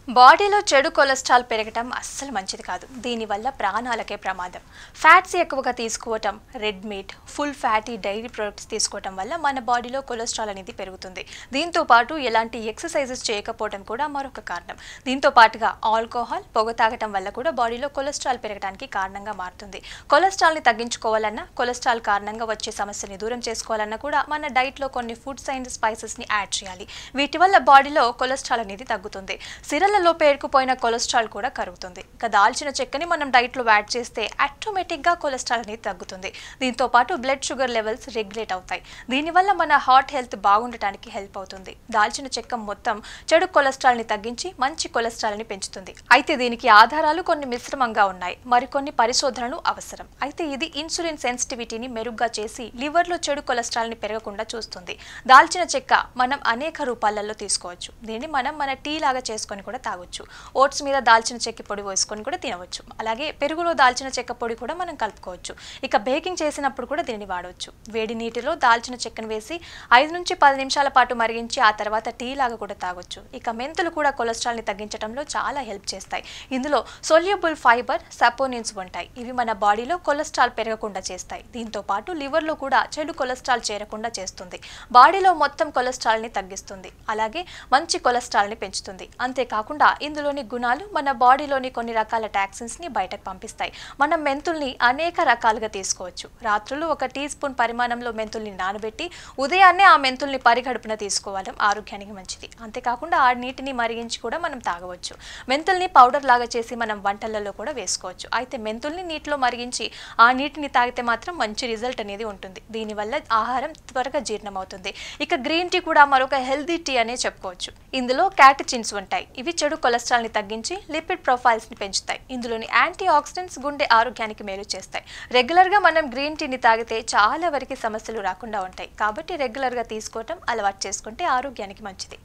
బాడీలో చెడు కొలెస్ట్రాల్ పెరగటం అస్సలు మంచిది కాదు. దీనివల్ల ప్రాణాలకే ప్రమాదం. ఫ్యాట్స్ ఎక్కువగా తీసుకోవటం, red meat, full fatty dairy products తీసుకోవటం వల్ల మన బాడీలో కొలెస్ట్రాల్ అనేది పెరుగుతుంది. దీంతో పాటు ఎలాంటి ఎక్సర్సైజెస్ చేయకపోవడం కూడా మరొక కారణం. దీంతో పాటుగా ఆల్కహాల్, పొగ తాగటం వల్ల కూడా బాడీలో కొలెస్ట్రాల్ పెరగడానికి కారణంగా మారుతుంది. కొలెస్ట్రాల్ని తగ్గించుకోవాలన్నా, కొలెస్ట్రాల్ కారణంగా వచ్చే సమస్యని దూరం చేసుకోవాలన్నా కూడా మన డైట్లో కొన్ని ఫుడ్స్ అండ్ స్పైసెస్ని యాడ్ చేయాలి. వీటి వల్ల బాడీలో కొలెస్ట్రాల్ అనేది తగ్గుతుంది. సిరలలో పేరుకుపోయిన కొలెస్ట్రాల్ కూడా కరుగుతుంది. ఇక దాల్చిన చెక్కని మనం డైట్లో యాడ్ చేస్తే ఆటోమేటిక్గా కొలెస్ట్రాల్ అనేది తగ్గుతుంది. దీంతో పాటు బ్లడ్ షుగర్ లెవెల్స్ రెగ్యులేట్ అవుతాయి. దీనివల్ల మన హార్ట్ హెల్త్ బాగుండటానికి హెల్ప్ అవుతుంది. దాల్చిన చెక్క మొత్తం చెడు కొలెస్ట్రాల్ని తగ్గించి మంచి కొలెస్ట్రాల్ని పెంచుతుంది. అయితే దీనికి ఆధారాలు కొన్ని మిశ్రమంగా ఉన్నాయి. మరికొన్ని పరిశోధనలు అవసరం. అయితే ఇది ఇన్సులిన్ సెన్సిటివిటీని మెరుగ్గా చేసి లివర్లో చెడు కొలెస్ట్రాల్ని పెరగకుండా చూస్తుంది. దాల్చిన చెక్క మనం అనేక రూపాలలో తీసుకోవచ్చు. దీన్ని మనం మన టీ లాగా చేసుకొని కూడా తాగొచ్చు. ఓట్స్ మీద దాల్చిన చెక్క పొడి వేసుకొని కూడా తినవచ్చు. అలాగే పెరుగులో దాల్చిన చెక్క పొడి కూడా మనం కలుపుకోవచ్చు. ఇక బేకింగ్ చేసినప్పుడు కూడా దీన్ని వాడవచ్చు. వేడి నీటిలో దాల్చిన చెక్కను వేసి 5 నుంచి 10 నిమిషాల పాటు మరిగించి ఆ తర్వాత టీ లాగా కూడా తాగొచ్చు. ఇక మెంతులు కూడా కొలెస్ట్రాల్ని తగ్గించడంలో చాలా హెల్ప్ చేస్తాయి. ఇందులో సోల్యూబుల్ ఫైబర్, సపోనిన్స్ ఉంటాయి. ఇవి మన బాడీలో కొలెస్ట్రాల్ పెరగకుండా చేస్తాయి. దీంతో పాటు లివర్లో కూడా చెడు కొలెస్ట్రాల్ చేరకుండా చేస్తుంది. బాడీలో మొత్తం కొలెస్ట్రాల్ని తగ్గిస్తుంది. అలాగే మంచి కొలెస్ట్రాల్ని పెంచుతుంది. అంతేకాకుండా ఇందులోని గుణాలు మన బాడీలోని కొన్ని రకాల టాక్సిన్స్ని బయటకు పంపిస్తాయి. మనం మెంతుల్ని అనేక రకాలుగా తీసుకోవచ్చు. రాత్రులు 1 టీ స్పూన్ పరిమాణంలో మెంతుల్ని నానబెట్టి ఉదయాన్నే ఆ మెంతుల్ని పరిగడుపున తీసుకోవడం ఆరోగ్యానికి మంచిది. అంతేకాకుండా ఆ నీటిని మరిగించి కూడా మనం తాగవచ్చు. మెంతుల్ని పౌడర్ లాగా చేసి మనం వంటలలో కూడా వేసుకోవచ్చు. అయితే మెంతుల్ని నీటిలో మరిగించి ఆ నీటిని తాగితే మాత్రం మంచి రిజల్ట్ అనేది ఉంటుంది. దీనివల్ల ఆహారం త్వరగా జీర్ణమవుతుంది. ఇక గ్రీన్ టీ కూడా మరొక హెల్దీ టీ అనే చెప్పుకోవచ్చు. ఇందులో క్యాటచిన్స్ ఉంటాయి. ఇవి చెడు కొలెస్ట్రాల్ని తగ్గించి లిపిడ్ ప్రొఫైల్స్ని పెంచుతాయి. ఇందులోని యాంటీ ఆక్సిడెంట్స్ గుండె ఆరోగ్యానికి మేలు చేస్తాయి. రెగ్యులర్గా మనం గ్రీన్ టీని తాగితే చాలా వరకు సమస్యలు రాకుండా ఉంటాయి. కాబట్టి రెగ్యులర్గా తీసుకోవటం అలవాటు చేసుకుంటే ఆరోగ్యానికి మంచిది.